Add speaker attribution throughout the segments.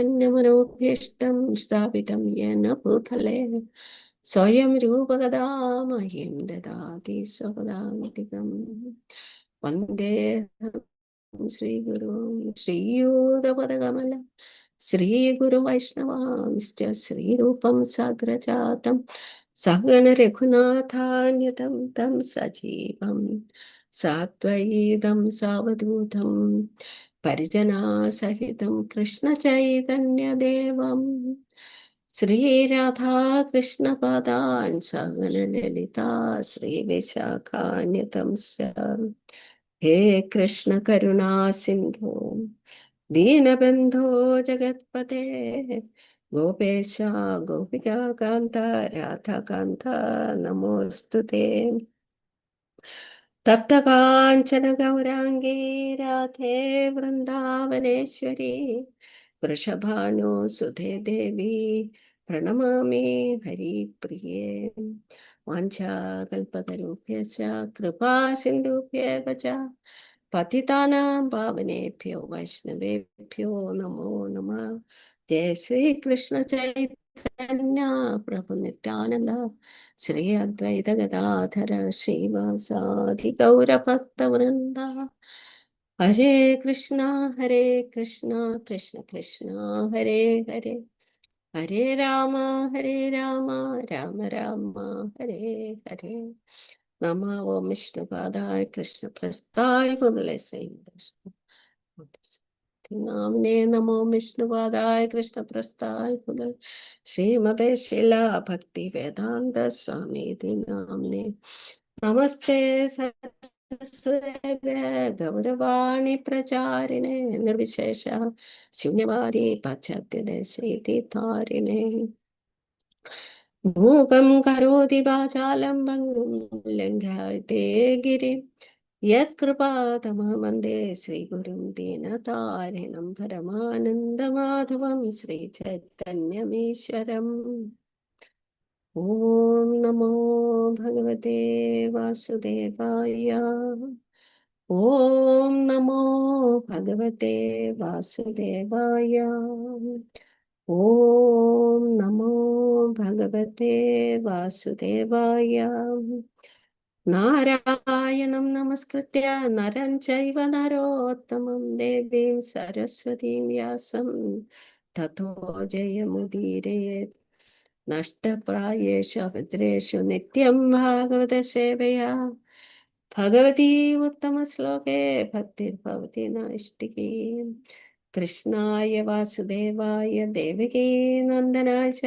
Speaker 1: मनोभीष्टं स्थापितं येन भूतले स्वयं रूपकदा मह्यं ददाति स्वपदान्तिकम् वन्दे श्रीगुरु श्रीयुतपदकमल श्रीगुरुवैष्णवांश्च श्रीरूपं साग्रजातं सहगण रघुनाथान्यतं तं सजीवं साद्वैतं सावधूतं परिजनासहितं कृष्णचैतन्यदेवं श्रीराधाकृष्णपादान् सहगणललिता श्रीविशाखान्यतंश्च हे कृष्ण करुणा सिन्धु दीनबन्धो जगत्पते गोपेश गोपिका कान्त राधाकान्त नमोऽस्तु ते तप्तकाञ्चन गौराङ्गी राधे वृन्दावनेश्वरी वृषभानुसुते देवी प्रणमामि हरिप्रिये वाञ्छाकल्पतरुभ्यश्च कृपा सिन्धुभ्येव च पतितानां पावनेभ्यो वैष्णवेभ्यो नमो नमः। जय श्री कृष्ण चैतन्य प्रभु नित्यानंद श्री अद्वैत गदाधर श्रीवासादि गौरभक्तवृंद हरे कृष्णा कृष्ण कृष्ण हरे हरे हरे राम राम राम हरे हरे नमः ओम विष्णुपादाय कृष्ण प्रस्ताय मुदले श्रीकृष्ण नामने नमो विष्णुपादाय कृष्ण प्रस्ताय मुदले श्रीमते शिला भक्ति वेदांत स्वामी नामने नमस्ते सरस्वती गौरवाणी प्रचारिणे निर्विशेष शून्यवादी पाश्चात्य देशे तारिणे मूकं करोति वाचालं भङ्गुं लङ्घयते गिरिं यत्कृपातमः वन्दे श्रीगुरुं दीनतारिणं परमानन्दमाधवं श्रीचैतन्यमीश्वरम् ॐ नमो भगवते वासुदेवाय ॐ नमो भगवते वासुदेवाय ॐ नमो भगवते वासुदेवाय नारायणं नमस्कृत्य नरं चैव नरोत्तमं देवीं सरस्वतीं व्यासं ततो जयमुदीरयेत् नष्टप्रायेषु भद्रेषु नित्यं भागवत सेवया भगवती उत्तमश्लोके भक्तिर्भवति नैष्टिकी कृष्णाय वासुदेवाय देवकी नन्दनाय च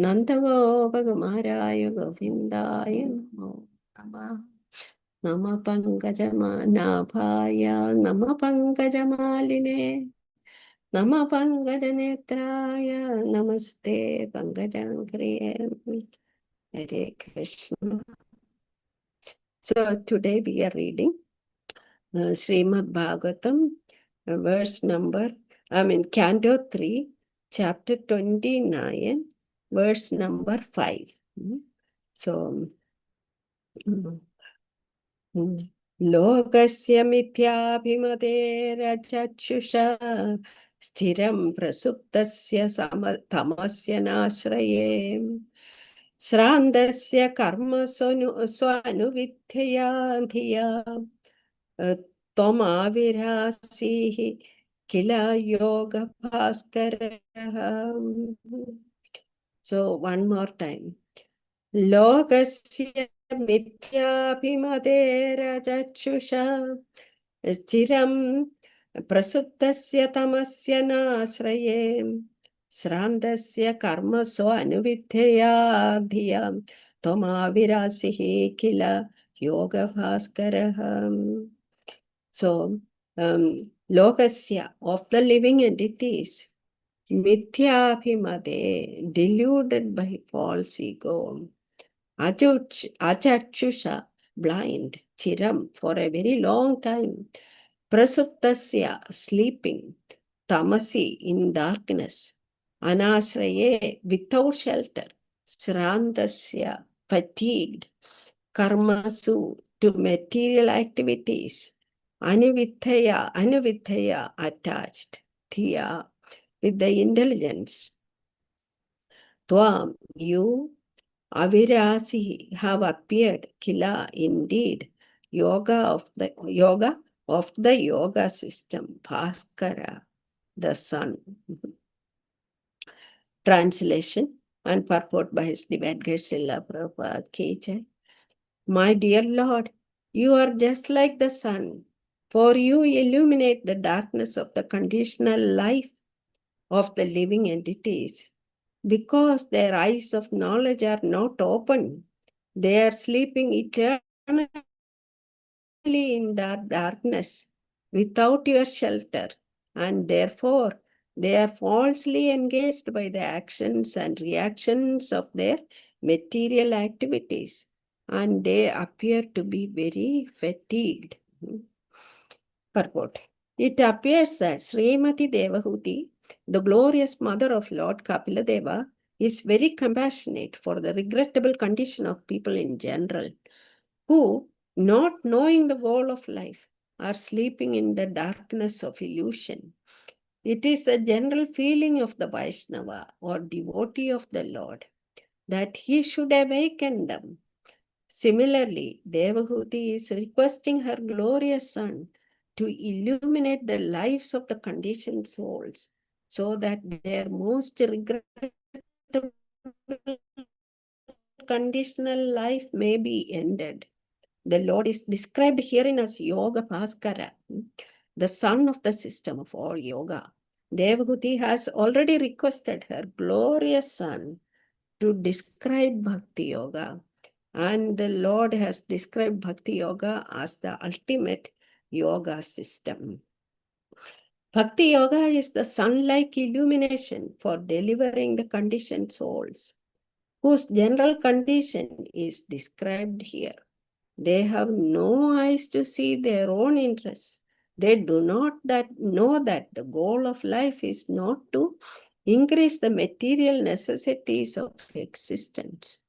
Speaker 1: नन्दगोपकुमाराय गोविन्दाय नमो नमः नमः पङ्कजनाभाय नमः पङ्कजमालिने नमः पङ्कजनेत्राय नमस्ते पङ्कजाङ्घ्रिये हरे Krishna. So today we are reading Srimad Bhagavatam, verse number, Canto 3, chapter 29, verse number 5. So, लोकस्य मिथ्याभिमतेरचक्षुषा स्थिरं प्रसुप्तस्य तमस्य नाश्रये श्रान्तस्य कर्म स्वानुविद्यया धिया त्वमाविरासीः किल योगभास्करः. So one more time. लोकस्य मिथ्याभिमतेरचक्षुषा स्थिरं प्रसुप्तस्य तमस्य नाश्रये श्रान्तस्य कर्मसु अनुविद्यया धिया त्वमाविरासीः किल योगभास्करः. So lokasya, of the living entities, mithyabhimade, deluded by false ego, achachusha, blind, chiram, for a very long time, prasuptasya, sleeping, tamasi, in darkness, anasraye, without shelter, srantasya, fatigued, karmasu, to material activities, anuvithaya, attached, thiya, with the intelligence. Tvam, you, Avirasi, have appeared, Kila, indeed, yoga of the yoga system, Bhaskara, the sun. Translation and purport by His Divine Grace Srila Prabhupada Ki Jai. My dear Lord, you are just like the sun, for you illuminate the darkness of the conditional life of the living entities. Because their eyes of knowledge are not open, they are sleeping eternally in darkness without your shelter, and therefore they are falsely engaged by the actions and reactions of their material activities, and they appear to be very fatigued. Purport. It appears that Srimati Devahuti, the glorious mother of Lord Kapiladeva, is very compassionate for the regrettable condition of people in general, who, not knowing the goal of life, are sleeping in the darkness of illusion. It is the general feeling of the Vaishnava or devotee of the Lord that he should awaken them. Similarly, Devahuti is requesting her glorious son to illuminate the lives of the conditioned souls so that their most regrettable conditional life may be ended. The Lord is described herein as Yoga Bhaskara, the son of the system of all yoga. Devahuti has already requested her glorious son to describe Bhakti Yoga. And the Lord has described Bhakti Yoga as the ultimate yoga system. Bhakti Yoga is the sun-like illumination for delivering the conditioned souls, whose general condition is described here. They have no eyes to see their own interests. They do not know that the goal of life is not to increase the material necessities of existence,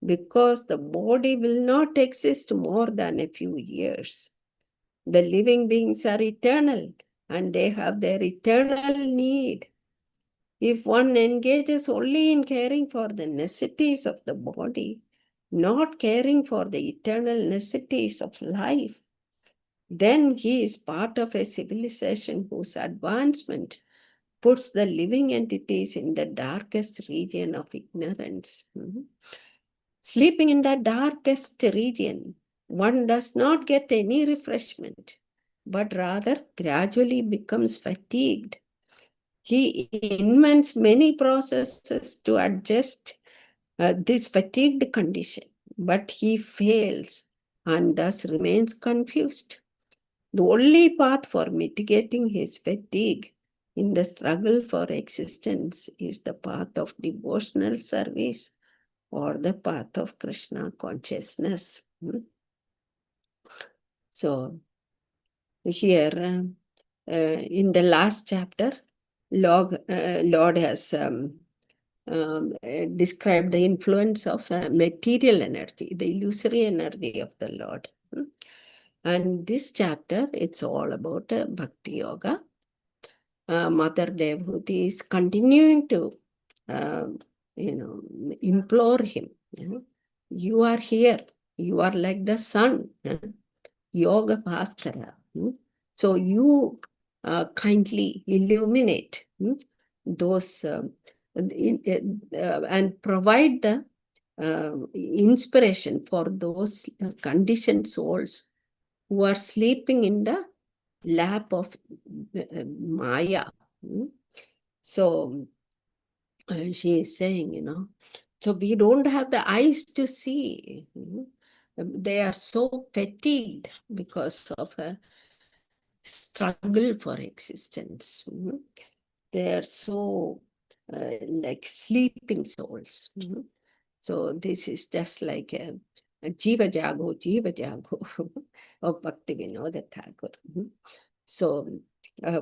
Speaker 1: because the body will not exist more than a few years. The living beings are eternal, and they have their eternal need. If one engages only in caring for the necessities of the body, not caring for the eternal necessities of life, then he is part of a civilization whose advancement puts the living entities in the darkest region of ignorance. Sleeping in the darkest region, one does not get any refreshment, but rather gradually becomes fatigued. He invents many processes to adjust this fatigued condition, but he fails and thus remains confused. The only path for mitigating his fatigue in the struggle for existence is the path of devotional service or the path of Krishna consciousness. So here in the last chapter, Lord has described the influence of material energy, the illusory energy of the Lord. And this chapter, it's all about Bhakti Yoga. Mother Devahuti is continuing to implore him. You are here. You are like the sun. Yoga Bhaskara. So you kindly illuminate those and provide the inspiration for those conditioned souls who are sleeping in the lap of Maya. So she is saying, so we don't have the eyes to see. They are so fatigued because of a struggle for existence. They are so like sleeping souls. So this is just like a Jiva Jago of Bhakti Vinod Thakur. So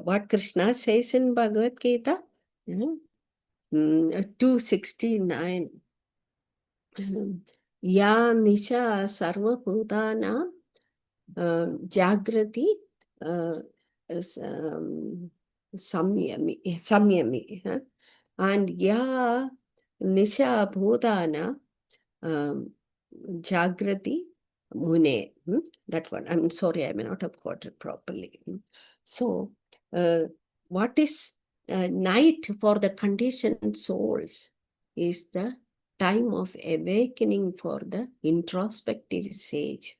Speaker 1: what Krishna says in Bhagavad Gita, 269, Ya Nisha Sarva Bhutana Jagrati samyami. And ya nisha bhutana jagrati mune. That one. I'm sorry, I may not have got it properly. So, what is night for the conditioned souls is the time of awakening for the introspective sage.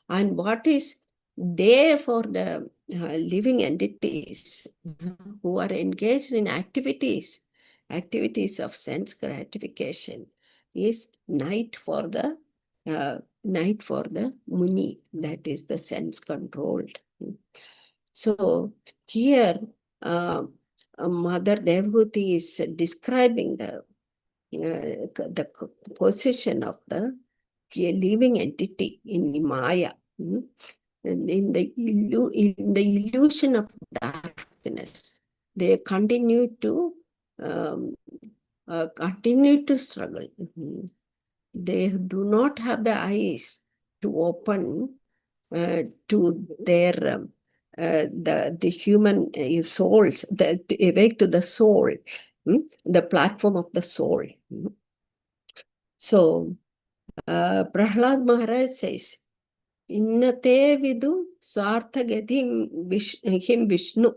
Speaker 1: And what is day for the living entities who are engaged in activities of sense gratification is night for the muni, that is the sense controlled. So here Mother Devhuti is describing the position of the living entity in the Maya, and in the illusion of darkness. They continue to struggle. They do not have the eyes to open to their the human souls, to awake to the soul, the platform of the soul. So Prahlad Maharaj says, Innate vidu swartha him Vishnu.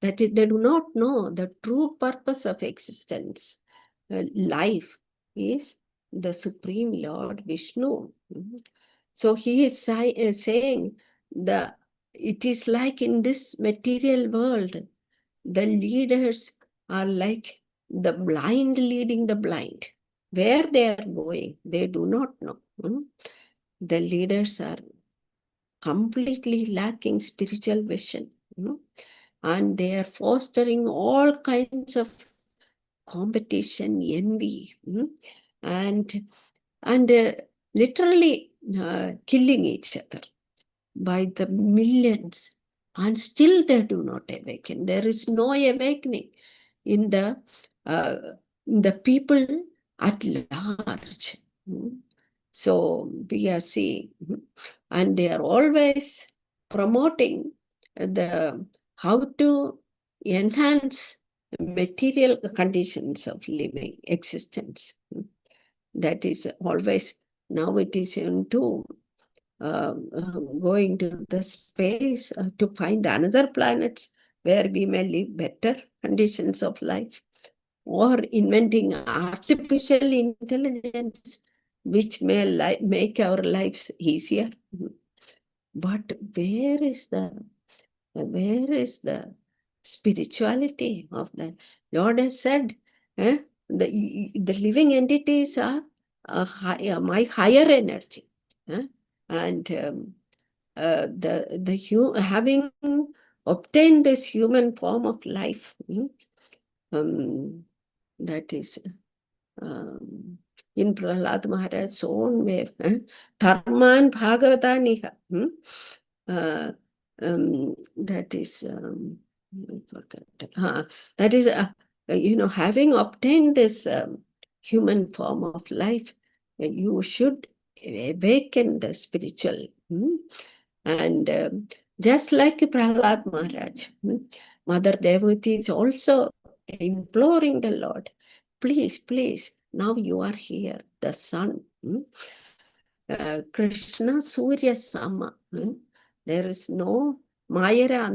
Speaker 1: That is, they do not know the true purpose of existence. Life is the Supreme Lord Vishnu. So he is saying it is like in this material world, the leaders are like the blind leading the blind. Where they are going, they do not know. The leaders are completely lacking spiritual vision. And they are fostering all kinds of competition, envy, and literally killing each other by the millions, and still they do not awaken. There is no awakening in the people at large. So we are seeing, and they are always promoting how to enhance material conditions of living existence. That is always, now it is into going to the space to find another planets where we may live better conditions of life, or inventing artificial intelligence which may make our lives easier. But where is the spirituality of that? Lord has said, the living entities are my higher energy, and having obtained this human form of life, that is in Prahlad Maharaj's own way, Dharman Bhagavataniha. That is, that is, having obtained this human form of life, you should awaken the spiritual. And just like Prahlad Maharaj, Mother Devhuti is also imploring the Lord, please, please, now you are here, the sun. Krishna Surya Sama. There is no Mayara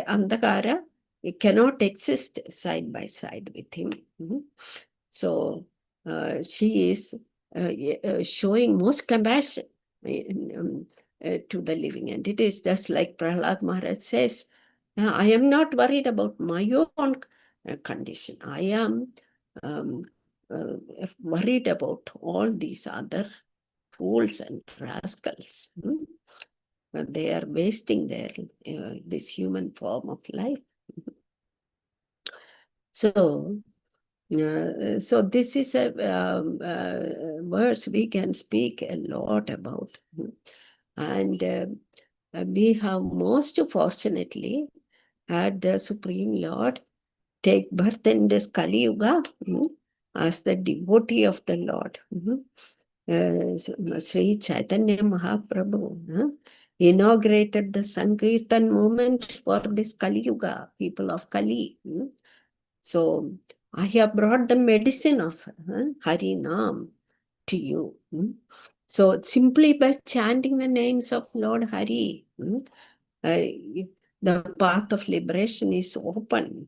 Speaker 1: Andhakara. It cannot exist side by side with him. So she is showing most compassion to the living entities, just like Prahlad Maharaj says, I am not worried about my own condition. I am worried about all these other fools and rascals. They are wasting this human form of life. So this is a verse we can speak a lot about. And we have most fortunately had the Supreme Lord take birth in this Kali Yuga as the devotee of the Lord. Sri Chaitanya Mahaprabhu inaugurated the Sankirtan movement for this Kali Yuga, people of Kali. So I have brought the medicine of Hari Nam to you. So simply by chanting the names of Lord Hari, the path of liberation is open.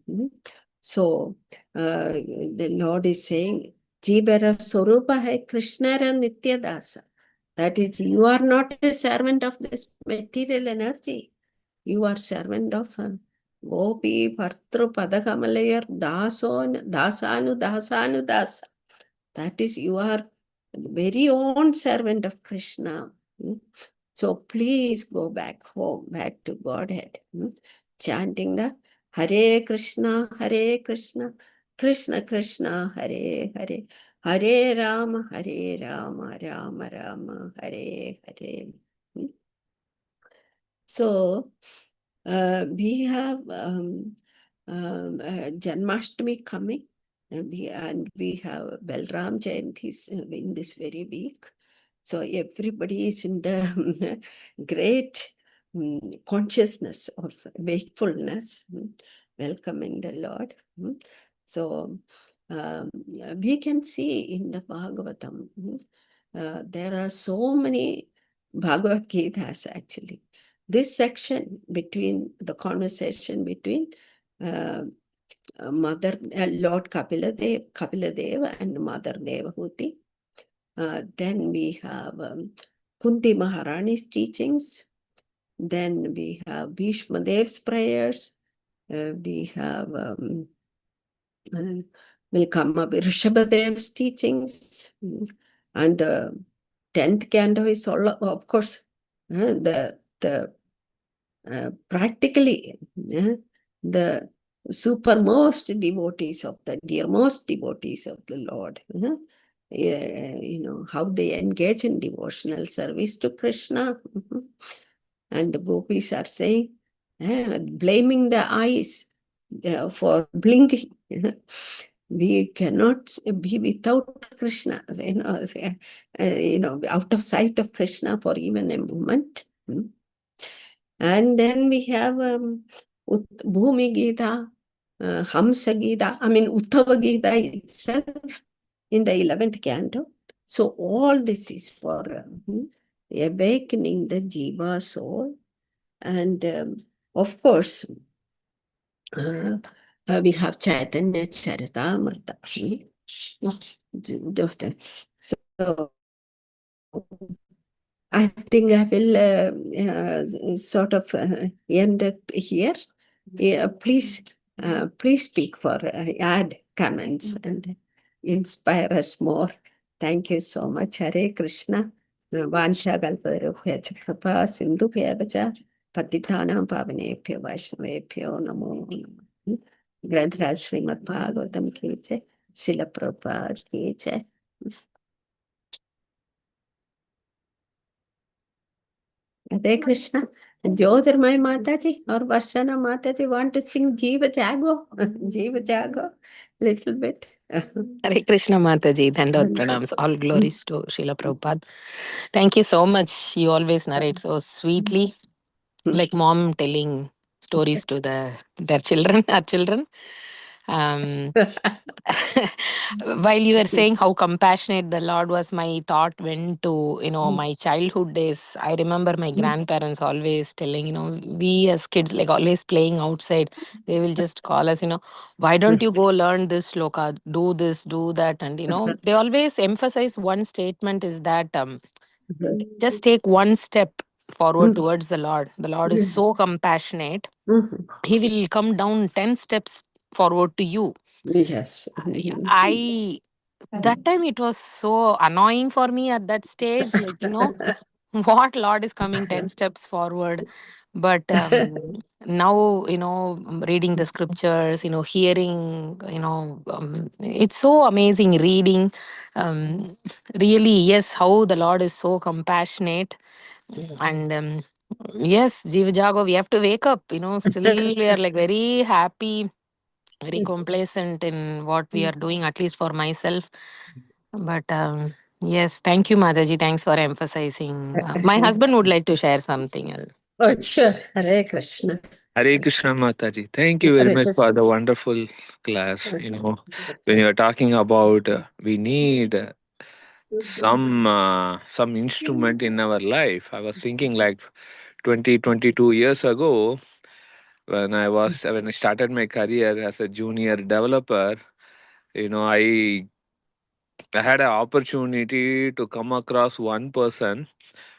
Speaker 1: So the Lord is saying, Jivara Swarupa hai Krishnara Nityadasa. That is, you are not a servant of this material energy. You are servant of Gopi, Partru, Padakamalayar, Dasanu, Dasa. That is, you are the very own servant of Krishna. So please go back home, back to Godhead. Chanting the Hare Krishna, Krishna Krishna, Hare Hare, Hare Rama, Rama Rama, Hare Hare. So we have Janmashtami coming, and we have Balram Jayanti in this very week. So everybody is in the great consciousness of wakefulness, welcoming the Lord. So we can see in the Bhagavatam, there are so many Bhagavad Gitas actually. This section between the conversation between Mother Lord Kapila and Mother Devahuti. Then we have Kunti Maharani's teachings. Then we have Bhishma Dev's prayers. We have will come up Rishabhadev's teachings. And the 10th canto is all, of course, practically the supermost devotees of the dearmost devotees of the Lord. How they engage in devotional service to Krishna. And the gopis are saying, blaming the eyes for blinking. We cannot be without Krishna, out of sight of Krishna for even a moment. And then we have Bhumi Gita, Hamsa Gita, Uttava Gita itself in the 11th canto. So all this is for awakening the Jiva soul. And of course, we have Chaitanya Charitamrita. So I think I will sort of end up here. Please speak for add comments and inspire us more. Thank you so much. Hare Krishna. Vansha Kalparupya Chakrapa Sindhu Pyabacha Patitanam Pavanepyo Vaishnavepyo Namo Namo. Granthra Srimad Bhagavatam ki jai. Srila Prabhupada ki jai. Hare Krishna. Jyotirmay Mataji or Varshana Mataji want to sing Jiva Jago? Jiva Jago? Little bit.
Speaker 2: Hare Krishna Mataji, Dandot Pranams. All glories to Srila Prabhupada. Thank you so much. You always narrate so sweetly, like mom telling stories to their children, our children. While you were saying how compassionate the Lord was, my thought went to, my childhood days. I remember my grandparents always telling, we as kids, like always playing outside, they will just call us, why don't you go learn this shloka, do this, do that. And, they always emphasize one statement is that just take one step forward towards the Lord. The Lord is so compassionate. He will come down 10 steps forward to you.
Speaker 1: Yes.
Speaker 2: That time it was so annoying for me at that stage, like, what Lord is coming 10 steps forward. But now, reading the scriptures, hearing, it's so amazing reading. Really, yes, how the Lord is so compassionate. And yes, Jiva Jago, we have to wake up, still we are like very happy, very complacent in what we are doing, at least for myself. But Yes, thank you, Mataji. Thanks for emphasizing. My husband would like to share something else.
Speaker 1: Oh, sure. Hare Krishna.
Speaker 3: Hare Krishna Mataji. Thank you very
Speaker 1: Hare
Speaker 3: much for
Speaker 1: Krishna.
Speaker 3: the wonderful class.
Speaker 1: Krishna.
Speaker 3: When you're talking about we need some instrument in our life, I was thinking like 22 years ago when I started my career as a junior developer. I had an opportunity to come across one person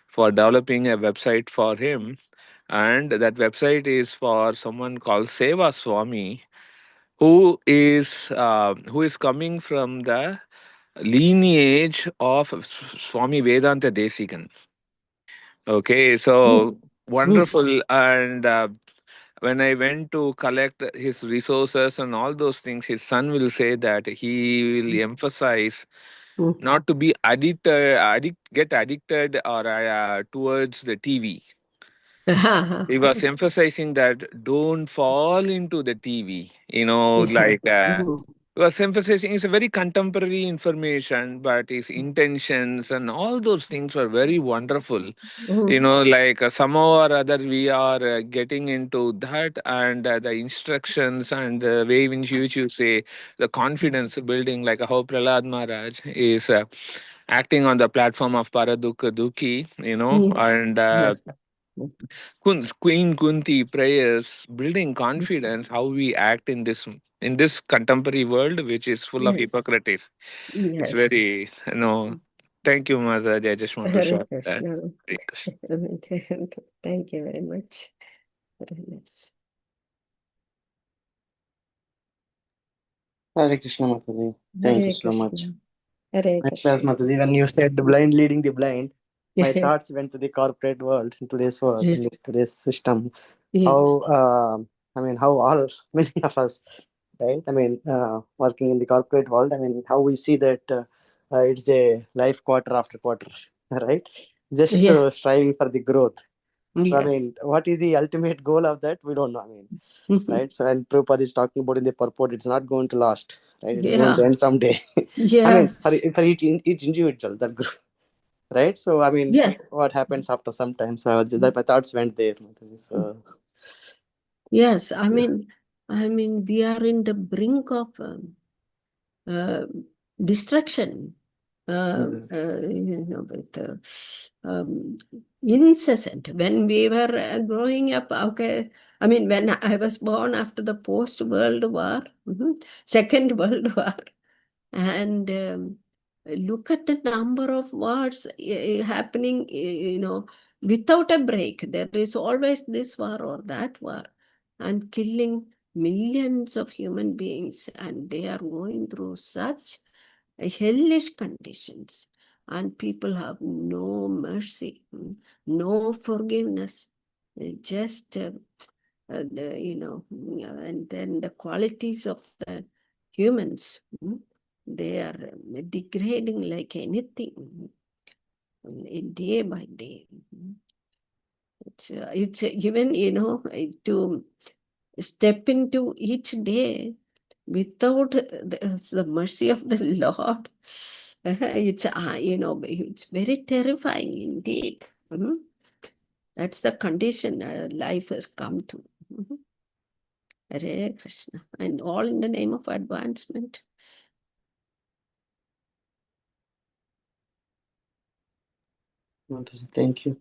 Speaker 3: for developing a website for him, and that website is for someone called Seva Swami, who is coming from the lineage of Swami Vedanta Desikan. Okay, so wonderful. And when I went to collect his resources and all those things, his son will say that he will emphasize not to be get addicted or towards the TV. He was emphasizing that don't fall into the TV. He was emphasizing it's a very contemporary information, but his intentions and all those things were very wonderful. Somehow or other we are getting into that, and the instructions and the way in which you say the confidence building, like how Prahlad Maharaj is acting on the platform of Paradukha Dukhi, and Queen Kunti prayers, building confidence, how we act in this contemporary world, which is full of
Speaker 1: Yes.
Speaker 3: hypocrisy. It's
Speaker 1: Yes.
Speaker 3: very, thank you, Mother. I just want to
Speaker 1: Hare
Speaker 3: share that.
Speaker 1: Krishna.
Speaker 3: Hare Krishna.
Speaker 1: Thank you very much. Very nice.
Speaker 4: Hare Krishna Mataji. Thank you
Speaker 1: Hare
Speaker 4: so much.
Speaker 1: Krishna. Hare
Speaker 4: Well,
Speaker 1: Krishna.
Speaker 4: Mataji, when you said the blind leading the blind, my thoughts went to the corporate world in today's world, in today's system. How, how all, many of us, right? Working in the corporate world, how we see that it's a life quarter after quarter, right? Just striving for the growth. So, what is the ultimate goal of that? We don't know. Right? So, and Prabhupada is talking about in the purport, it's not going to last, right? It's going to end someday.
Speaker 1: Yes.
Speaker 4: For each individual, that group, right? So, what happens after some time? So, that my thoughts went there. So,
Speaker 1: yes, we are in the brink of destruction. With incessant. When we were growing up, when I was born after the post-World War, Second World War, and look at the number of wars happening, without a break. There is always this war or that war, and killing millions of human beings, and they are going through such hellish conditions, and people have no mercy, no forgiveness, just and then the qualities of the humans, they are degrading like anything, day by day. It's even, to step into each day without the mercy of the Lord, it's very terrifying indeed. That's the condition life has come to. Hare Krishna. And all in the name of advancement.
Speaker 4: thank you.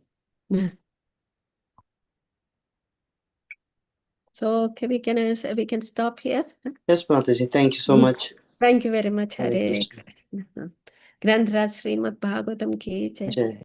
Speaker 1: So okay, we can stop here.
Speaker 4: Yes, Mataji, thank you so much.
Speaker 1: Thank you very much.
Speaker 4: Hare
Speaker 1: Hare
Speaker 4: Krishna.
Speaker 1: Krishna. Granth Raj Srimad Bhagavatam ki jai.
Speaker 4: Jai.